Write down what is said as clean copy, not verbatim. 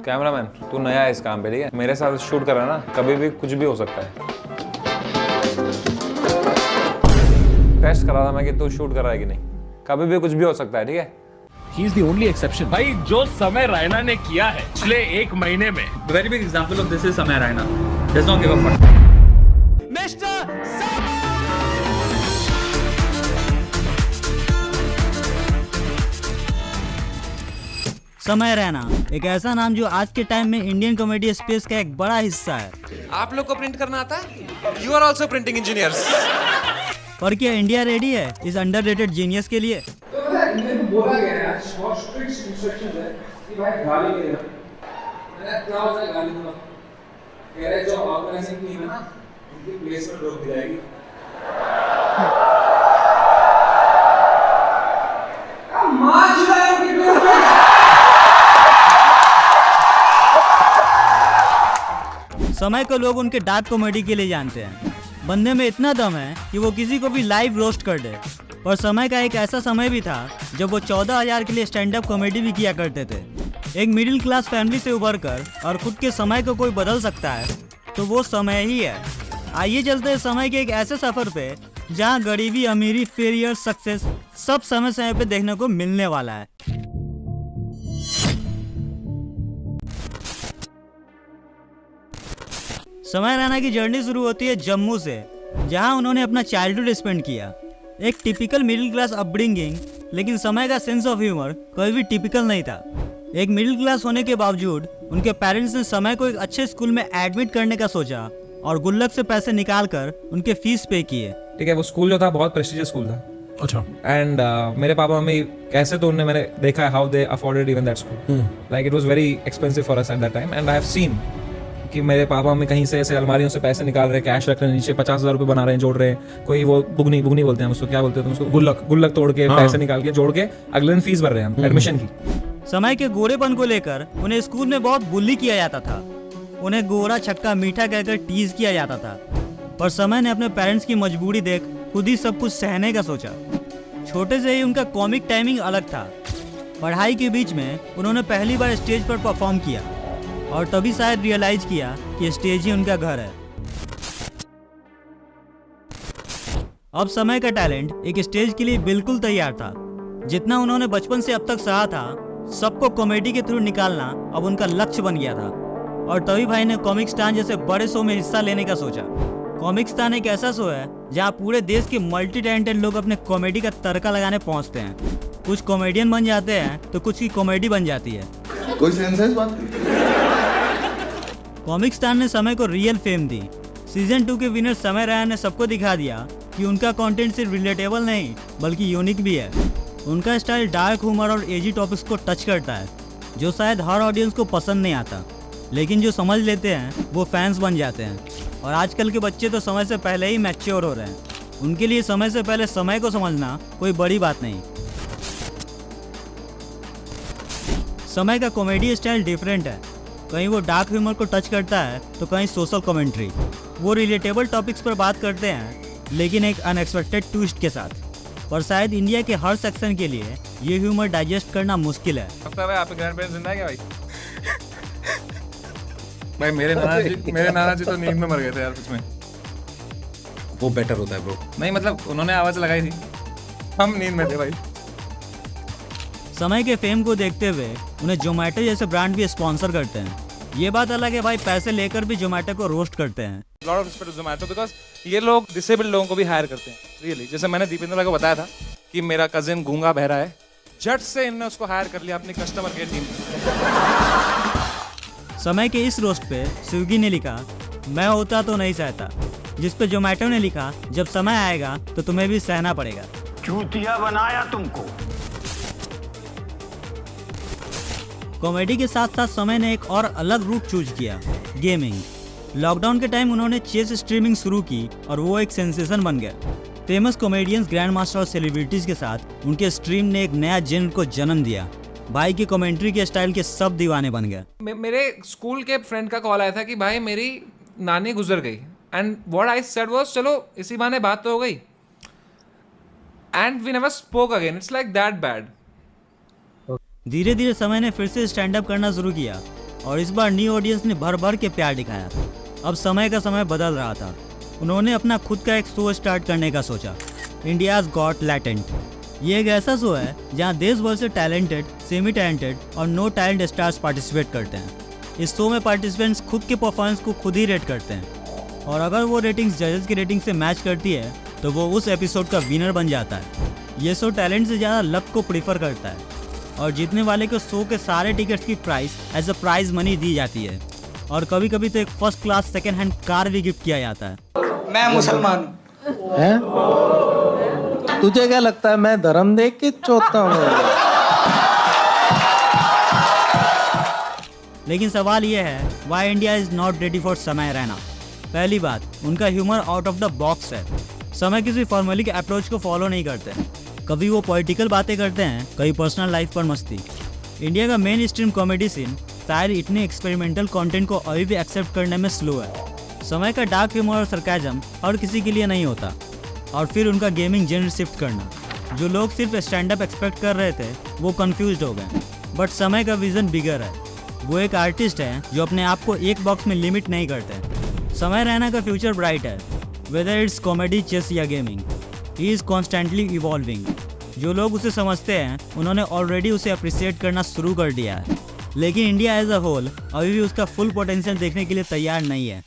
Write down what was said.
Cameraman तू नया है इस काम पे, ठीक है? मेरे साथ शूट कर रहा है ना, कभी भी कुछ भी हो सकता है। टेस्ट करा था मैं कि तू शूट कर रहा है कि नहीं, कभी भी कुछ भी हो सकता है, ठीक है? He is the only exception. भाई जो समय रैना ने किया है पिछले एक महीने में, The very big example of this is Samay Raina. Does not give a fuck. समय रैना एक ऐसा नाम जो आज के टाइम में इंडियन कॉमेडी स्पेस का एक बड़ा हिस्सा है। आप लोग को प्रिंट करना आता है? You are also printing engineers. पर क्या इंडिया रेडी है इस अंडररेटेड जीनियस के लिए? बोला गया है, बहुत स्ट्रिक्ट इंस्ट्रक्शंस है कि भाई गाली नहीं देना। मैंने क्या होता है गाली दूंगा? कह रहे जो ऑर्गेनाइजिंग टीम है ना, उनकी प्लेसमेंट रोक दी जाएगी। मार चुका है उनकी प्लेसमेंट। समय को लोग उनके डार्क कॉमेडी के लिए जानते हैं। बंदे में इतना दम है कि वो किसी को भी लाइव रोस्ट कर दे। और समय का एक ऐसा समय भी था जब वो 14,000 के लिए स्टैंड अप कॉमेडी भी किया करते थे। एक मिडिल क्लास फैमिली से उभर कर और खुद के समय को कोई बदल सकता है तो वो समय ही है। आइए चलते हैं समय के एक ऐसे सफर पे जहाँ गरीबी, अमीरी, फेलियर, सक्सेस सब समय समय पे देखने को मिलने वाला है। समय रैना की जर्नी शुरू होती है जम्मू से, जहां उन्होंने अपना चाइल्डहुड स्पेंड किया। एक टिपिकल मिडिल क्लास अपब्रिंगिंग, लेकिन समय का सेंस ऑफ ह्यूमर कोई भी टिपिकल नहीं था। एक मिडिल क्लास होने के बावजूद उनके पेरेंट्स ने समय को एक अच्छे स्कूल में एडमिट करने का सोचा और गुल्लक से पैसे निकाल कर उनके फीस पे किए। ठीक है, वो स्कूल जो था बहुत प्रेस्टिजियस स्कूल था। अच्छा। एंड मेरे पापा मम्मी कैसे तो उन्होंने मैंने देखा how they afforded even that school. Like it was very expensive for us at that time and I have seen कि मेरे पापा मम्मी कहीं से ऐसे अलमारियों से पैसे निकाल रहे, कैश रख रहे हैं, नीचे 50,000 रुपए बना रहे हैं, जोड़ रहे हैं। कोई वो बुगनी बोलते हैं उसको, क्या बोलते हैं उसको, गुल्लक तोड़ के पैसे निकाल के जोड़ के अगले दिन फीस भर रहे हैं एडमिशन की। समय के गोरेपन को लेकर उन्हें स्कूल में बहुत बुली किया जाता था। उन्हें गोरा, छक्का, मीठा कहकर टीज किया जाता था। पर समय ने अपने पेरेंट्स की मजबूरी देख खुद ही सब कुछ सहने का सोचा। छोटे से ही उनका कॉमिक टाइमिंग अलग था। पढ़ाई के बीच में उन्होंने पहली बार स्टेज पर परफॉर्म किया और तभी शायद रियलाइज किया कि स्टेज ही उनका घर है। अब समय का टैलेंट एक स्टेज के लिए बिल्कुल तैयार था। जितना उन्होंने बचपन से अब तक सहा था, सबको कॉमेडी के थ्रू निकालना अब उनका लक्ष्य बन गया था। और तभी भाई ने कॉमिक स्टान जैसे बड़े शो में हिस्सा लेने का सोचा। कॉमिक स्टान एक ऐसा शो है जहाँ पूरे देश के मल्टी टैलेंटेड लोग अपने कॉमेडी का तड़का लगाने पहुँचते हैं। कुछ कॉमेडियन बन जाते हैं तो कुछ की कॉमेडी बन जाती है। कोई सेंस है इस बात की? कॉमिक स्टार ने समय को रियल फेम दी। सीजन 2 के विनर समय रैना ने सबको दिखा दिया कि उनका कंटेंट सिर्फ रिलेटेबल नहीं बल्कि यूनिक भी है। उनका स्टाइल डार्क ह्यूमर और एजी टॉपिक्स को टच करता है, जो शायद हर ऑडियंस को पसंद नहीं आता, लेकिन जो समझ लेते हैं वो फैंस बन जाते हैं। और आजकल के बच्चे तो समय से पहले ही मैच्योर हो रहे हैं। उनके लिए समय से पहले समय को समझना कोई बड़ी बात नहीं। समय का कॉमेडी स्टाइल डिफरेंट है। कहीं वो डार्क ह्यूमर को टच करता है तो कहीं सोशल कमेंट्री। वो रिलेटेबल टॉपिक्स पर बात करते हैं, लेकिन एक अनएक्सपेक्टेड ट्विस्ट के साथ। पर शायद इंडिया के हर सेक्शन के लिए ये ह्यूमर डाइजेस्ट करना मुश्किल है। लगता है भाई आपके ग्रैंड पेरेंट्स जिंदा है क्या भाई? भाई मेरे नाना जी तो नींद में मर गए थे यार कुछ में। वो बेटर होता है ब्रो। नहीं मतलब उन्होंने आवाज लगाई थी, हम नींद में थे भाई। समय के फेम को देखते हुए उन्हें जोमेटो जैसे ब्रांड भी स्पॉन्सर करते हैं। ये बात अलग है भाई, पैसे लेकर भी जोमेटो को रोस्ट करते हैं। Lot of respect to Zomato because ये लोग डिसेबल्ड लोगों को भी हायर करते हैं रियली। जैसे मैंने दीपेंद्र को बताया था कि मेरा कजिन गूंगा बहरा है, झट से इन्होंने उसको हायर कर लिया अपनी कस्टमर केयर टीम में। समय के इस रोस्ट पे स्विगी ने लिखा, मैं होता तो नहीं सहता, जिस पे जोमेटो ने लिखा, जब समय आएगा तो तुम्हें भी सहना पड़ेगा। चूतिया बनाया तुमको। कॉमेडी के साथ साथ समय ने एक और अलग रूट चूज किया, गेमिंग। लॉकडाउन के टाइम उन्होंने चेस स्ट्रीमिंग शुरू की और वो एक सेंसेशन बन गया। फेमस कॉमेडियंस, ग्रैंड मास्टर और सेलिब्रिटीज के साथ उनके स्ट्रीम ने एक नया जेनर को जन्म दिया। भाई की कमेंट्री के स्टाइल के सब दीवाने बन गए। मेरे स्कूल के फ्रेंड का कॉल आया था कि भाई मेरी नानी गुजर गई and what I said was चलो इसी बहाने बात तो हो गई and we never spoke again. It's like that bad. धीरे धीरे समय ने फिर से स्टैंड अप करना शुरू किया और इस बार न्यू ऑडियंस ने भर भर के प्यार दिखाया। अब समय का समय बदल रहा था। उन्होंने अपना खुद का एक शो स्टार्ट करने का सोचा, इंडियाज गॉट टैलेंट। ये एक ऐसा शो है जहां देश भर से टैलेंटेड, सेमी टैलेंटेड और नो टैलेंट स्टार्स पार्टिसिपेट करते हैं। इस शो में पार्टिसिपेंट्स खुद के परफॉर्मेंस को खुद ही रेट करते हैं और अगर वो रेटिंग्स जजेस की रेटिंग से मैच करती है तो वो उस एपिसोड का विनर बन जाता है। ये शो टैलेंट से ज़्यादा लक को प्रीफर करता है और जीतने वाले को शो के सारे टिकट्स की price as a prize money दी जाती है और कभी कभी तो एक first class second hand car भी गिफ्ट किया जाता है। मैं मुसलमान हूँ। तुझे क्या लगता है मैं धर्म देख के चोता हूँ? लेकिन सवाल यह है, why India is not ready for समय रैना। पहली बात, उनका humour out of the box है। समय किसी फॉर्मलिक अप्रोच को फॉलो नहीं करते हैं। कभी वो पॉलिटिकल बातें करते हैं, कभी पर्सनल लाइफ पर मस्ती। इंडिया का मेन स्ट्रीम कॉमेडी सीन शायद इतने एक्सपेरिमेंटल कंटेंट को अभी भी एक्सेप्ट करने में स्लो है। समय का डार्क ह्यूमर और सरकाजम हर किसी के लिए नहीं होता। और फिर उनका गेमिंग जेनर शिफ्ट करना, जो लोग सिर्फ स्टैंड अप एक्सपेक्ट कर रहे थे वो कंफ्यूज हो गए। बट समय का विजन बिगर है। वो एक आर्टिस्ट है जो अपने आप को एक बॉक्स में लिमिट नहीं करते। समय रैना का फ्यूचर ब्राइट है, वेदर इट्स कॉमेडी, चेस या gaming. He is constantly evolving. जो लोग उसे समझते हैं उन्होंने ऑलरेडी उसे अप्रिशिएट करना शुरू कर दिया है। लेकिन इंडिया एज अ होल अभी भी उसका फुल पोटेंशियल देखने के लिए तैयार नहीं है।